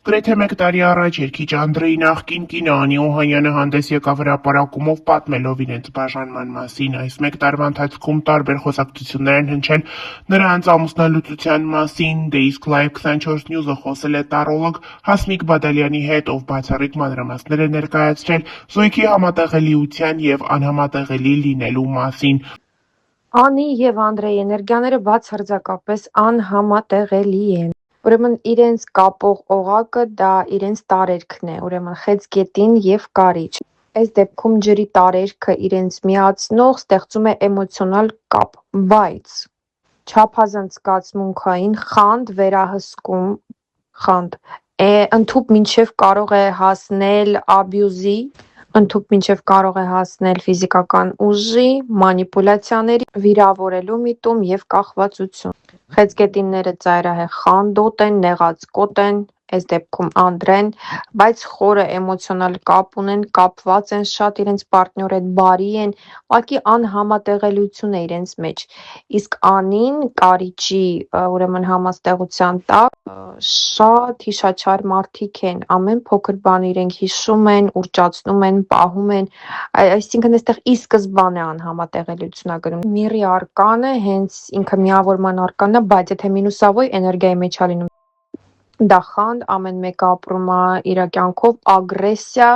Գրեթե մեկ տարի առաջ երգիչ Անդրեի նախկին կինը Անի Օհանյանը հանդես եկավ հրապարակումով պատմելով իրենց բաժանման մասին։ Այս մեկ տարվա ընթացքում տարբեր խոսակցություններ են հնչել նրանց ամուսնալուծության մասին, դե իսկ Live 24 News-ը խոսել է տարրոլոգ Հասմիկ Բադալյանի հետ, ով բացառիկ մանրամասներ է ներկայացրել զույգի համատեղելիության և անհամատեղելի լինելու մասին։ Անի և Անդրեի էներգիաները բացարձակապես անհամատեղելի են։ Ուրեմն իրենց կապող օղակը դա իրենց տարերքն է, ուրեմն խեցգետին և կարիճ։ Այս դեպքում ջրի տարերքը իրենց միացնող ստեղծում է էմոցիոնալ կապ, բայց չափազանց զգացմունքային խանդ, վերահսկում, ընդհուպ մինչև կարող է հասնել աբյուզի, ընդհուպ մինչև կարող է հասնել ֆիզիկական ուժի, մանիպուլյացիաների, վիրավորելու միտում և կախվածություն։ Խեցգետինները ծայրահեղ խանդոտ են, նեղացկոտ են, այս դեպքում Անդրեն, բայց խորը էմոցիոնալ կապ ունեն, կապված են շատ իրենց պարտնյոր հետ, բարի են, ուղղակի անհամատեղելիություն է իրենց մեջ։ Իսկ Անին կարիճի ուրեմն համաստեղության տակ շատ հիշաչար մարդիկ են, ամեն փոքր բան իրենք հիշում են, ուռճացնում են, պահում են, այսինքն այստեղ ի սկզբանե անհամատեղելիություն ա գրում։ Միրի արկանը հենց ինքը միավորման արկան է, բայց եթե մինուսավոր էներգիայի մեջ ա լինում, դա խանդ, ամեն մեկը ապրում է իր կյանքով, ագրեսիա,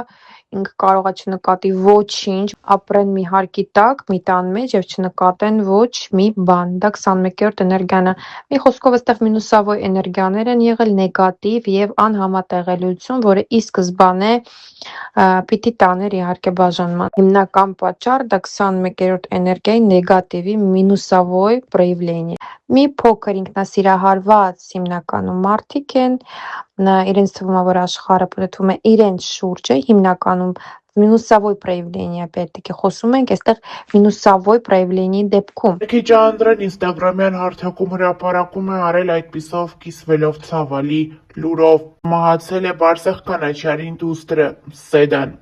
ինքը կարող է չնկատի ոչինչ, ապրեն մի հարկի տակ, մի տան մեջ եւ չնկատեն ոչ մի բան։ Դա 21-րդ էներգիան է։ Մի խոսքով այստեղ մինուսավոր էներգիաներ են եղել, նեգատիվ եւ անհամատեղելիություն, որը ի սկզբանե պիտի տաներ իհարկե բաժանման։ Հիմնական պատճառ դա 21-րդ էներգիայի նեգատիվի մինուսավոր պրոյավլենիա։ Մի փոքր ինքնասիրահարված հիմնականում մարդիկ են, իրենց թվում է, որ աշխարհը պտտվում է իրենց շուրջը, հիմնականում մինուսավոր պրոյավլենիա պետք է խոսում ենք, այստեղ մինուսավոր պրոյավլենիի դեպքում։ Երգիչ Անդրեն ինստագրամյան հարթակում հրապարակում է արել այդպիսով կիսվելով ցավալի լուրով. մահացել է Բարսեղ Կանաչյանի դուստրը Սեդան։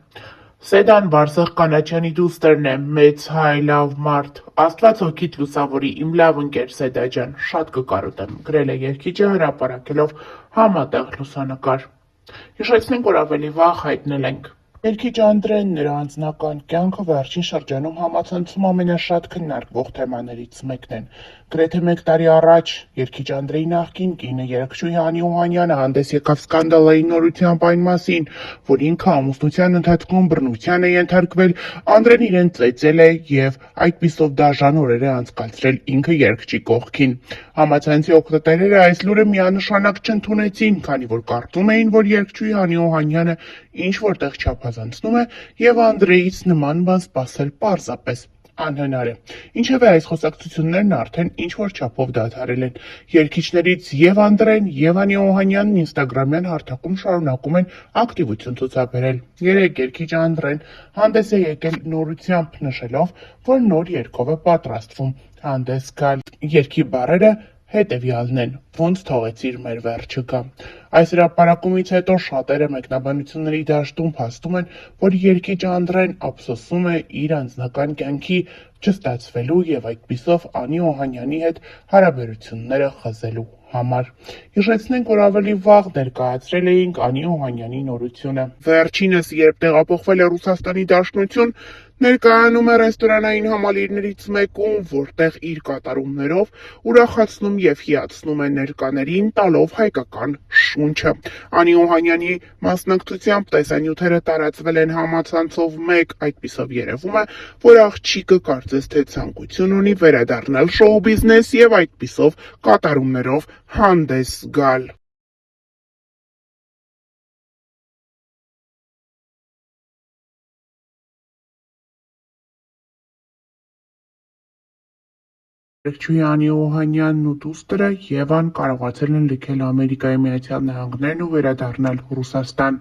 Սեդան Բարսեղ Կանաչյանի դուստրն է, մեծ հայ, լավ մարդ, Աստված հոգիդ լուսավորի, իմ լավ ընկեր Սեդա ջան, շատ կկարոտեմ, գրել է երգիչը հրապարակելով համատեղ լուսանկար։ Հիշեցնենք, որ ավելի վաղ հայտնել ենք. Երգիչ Անդրեն նրա անձնական կյանքը վերջին շրջանում համացանցում ամենաշատ քննարկվող թեմաներից մեկն են։ Գրեթե մեկ տարի առաջ երգիչ Անդրեի նախկին կինը երգչուհի Անի Օհանյանը հանդես եկավ սկանդալային նորությամբ այն մասին, որ ինքը ամուսնության ընթացքում բռնության է ենթարկվել, Անդրեն իրեն ծեծել է և այդպիսով դաժան օրեր է անցկացրել ինքը երգչի կողքին։ Համացանցի օգտատերերը այս լուրը միանշանակ չընդունեցին, քանի որ կարծում էին, որ երգչուհի Անի Օհանյանը ինչ-որ տեղ չափազանցնում է և Անդրեից նման բան սպասել պարզապես անհնար է։ Ինչևէ, այս խոսակցություններն արդեն ինչ-որ չափով դադարել են։ Երգիչներից և Անդրեն, և Անի Օհանյանն ինստագրամյան հարթակում շարունակում են ակտիվություն ցուցաբերել։ Երեկ երգիչ Անդրեն հանդես է եկել նորությամբ, նշելով, որ նոր երգով է պատրաստվում հանդես գալ։ Երգի բառերը հետևյալն են. ոնց թողեցիր մեր վերջը գա։ Այս հրապարակումից հետո շատերը մեկնաբանությունների դաշտում փաստում են, որ երգիչ Անդրեն ափսոսում է իր անձնական կյանքի չստացվելու և այդպիսով Անի Օհանյանի հետ հարաբերությունները խզելու համար։ Հիշեցնենք, որ ավելի վաղ ներկայացրել էինք Անի Օհանյանի նորությունը։ Վերջինս, երբ տեղափոխվել է Ռուսաստանի Դաշնություն, ներկայանում է ռեստորանային համալիրներից մեկում, որտեղ իր կատարումներով ուրախացնում և հիացնում է ներկաներին, տալով հայկական շունչը։ Անի Օհանյանի մասնակցությամբ տեսանյութերը տարածվել են համացանցով մեկ, այդպիսով երևում է, որ աղջիկը կարծես թե ցանկություն ունի վերադառնալ շոու բիզնես և այդպիսով կատարումներով հանդես գալ։ Երգչուհի Անի Օհանյանն ու դուստրը Եվան կարողացել են լքել Ամերիկայի Միացյալ Նահանգներն ու վերադառնալ Ռուսաստան։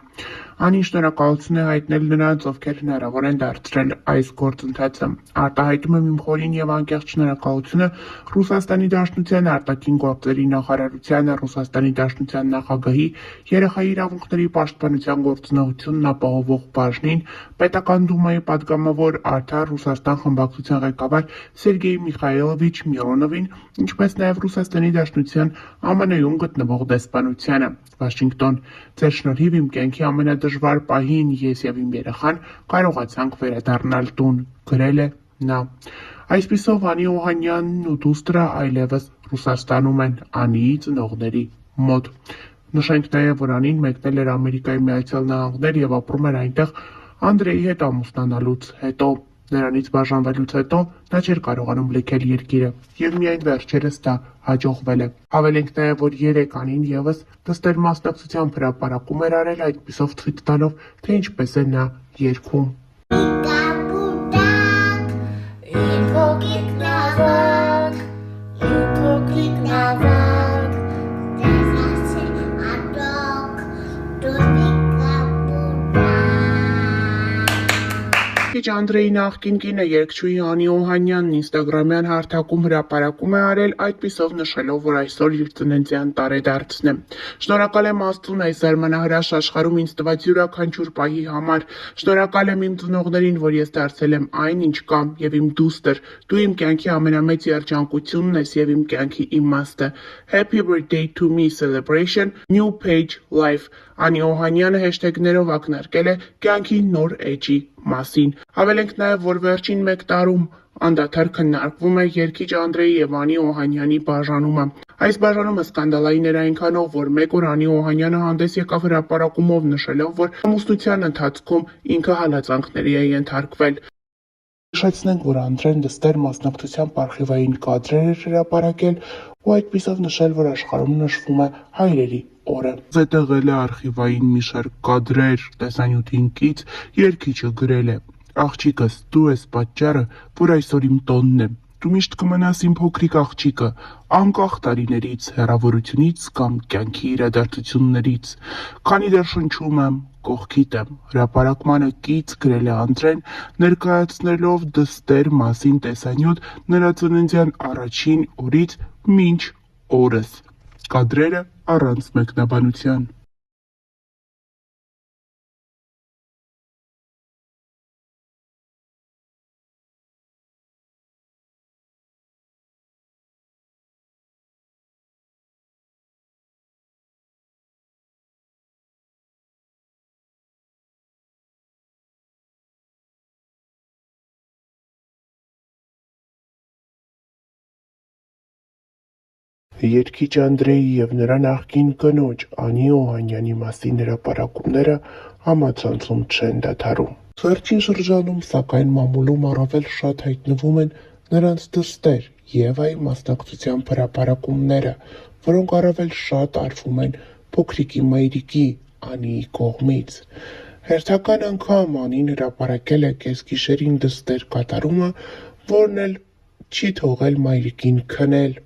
Անին շնորհակալություն է հայտնել նրանց, ովքեր հնարավոր են դարձրել այս գործընթացը։ Արտահայտում եմ իմ խորին եւ անկեղծ շնորհակալությունը Ռուսաստանի Դաշնության արտաքին գործերի նախարարությանը, Ռուսաստանի Դաշնության նախագահի, երեխայի իրավունքների պաշտպանության գործունեությունն ապահովող բաժնին, Պետական դումայի պատգամավոր Արդար Ռուսաստան խմբակցության ղեկավար Սերգեյ Միխայելովիչ Միլոնովին, ինչպես նաև Ռուսաստանի Դաշնության ԱՄՆ-ում գտնվող դեսպանությանը։ Վաշինգտոն, ձեր շնորհիվ իմ կյանքի ամենադժվար պահին ես եւ իմ երեխան կարողացանք վերադառնալ տուն, գրել է նա։ Այսպիսով Անի Օհանյանն ու դուստրը այլևս Ռուսաստանում են Անիի ծնողների մոտ։ Նշենք նաև, որ Անին մեկնել էր Ամերիկայի Միացյալ Նահանգներ եւ ապրում էր այնտեղ Անդրեի հետ ամուսնանալուց հետո։ Նրանից բաժանվելուց հետո նա չէր կարողանում լքել երկիրը եւ միայն վերջերս դա հաջողվել է։ Հավելենք նաև, որ երեք Անին եւս դստեր մասնակցությամբ հրապարակում էր արել, այդպիսով ցույց տալով, թե ինչպես է նա երգում։ Քիչ Անդրեի նախկին կինը երգչուհի Անի Օհանյանն ինստագրամյան հարթակում հրապարակում է արել, այդպիսով նշելով, որ այսօր իր ծննդյան տարեդարձն է։ Շնորհակալ եմ Աստծուն այս զարմանահրաշ աշխարհում ինձ տված յուրաքանչյուր պահի համար։ Շնորհակալ եմ իմ ծնողներին, որ ես դարձել եմ այն, ինչ կամ, եւ իմ դուստր։ Դու իմ կյանքի ամենամեծ երջանկությունն ես եւ իմ կյանքի իմաստը։ Happy birthday to me celebration, new page life։ Անի Օհանյանը հեշթեգներով ակնարկել է կյանքի նոր էջի մասին։ Հավելենք նաև, որ վերջին 1 տարում անդադար քննարկվում է երգիչ Անդրեի եւ Անի Օհանյանի բաժանումը։ Այս բաժանումը սկանդալային էր այնքանով, որ մեկ օր Անի Օհանյանը հանդես եկավ հրապարակումով նշելով, որ ամուսնության ընթացքում ինքը հալածանքների է ենթարկվել։ Նշեցնենք, որ Անդրեն դստեր մասնակցությամբ արխիվային կադրեր էր հրապարակել ու այդպիսով նշել, որ աշխարհում նշվում է հայրերի օրը։ Զետեղել է արխիվային մի շարք կադրեր տեսանյութին կից, երգիչը գրել է. Աղջիկս, դու ես պատճառը, որ այսօր իմ տոնն է։ Դու միշտ կմնաս իմ փոքրիկ աղջիկը, անկախ տարիներից, հեռավորությունից կամ կյանքի իրադարձություններից։ Քանի դեռ շնչում եմ, կողքիդ եմ։ Հրապարակմանը կից գրել է Անդրեն, ներկայացնելով դստեր մասին տեսանյութ նրա ծննդյան առաջին օրից մինչ օրս։ Կադրերը առանց մեկնաբանության։ Երգիչ Անդրեի եւ նրա նախկին կնոջ Անի Օհանյանի մասին հրապարակումները համացանցում չեն դադարում։ Վերջին շրջանում, սակայն, մամուլում առավել շատ հայտնվում են նրանց դստեր Եվայի մասնակցությամբ հրապարակումները, որոնք առավել շատ արվում են փոքրիկի մայրիկի Անիի կողմից։ Հերթական անգամ Անին հրապարակել է կեսգիշերին դստեր կատարումը, որն էլ չի թողել մայրիկին քնել։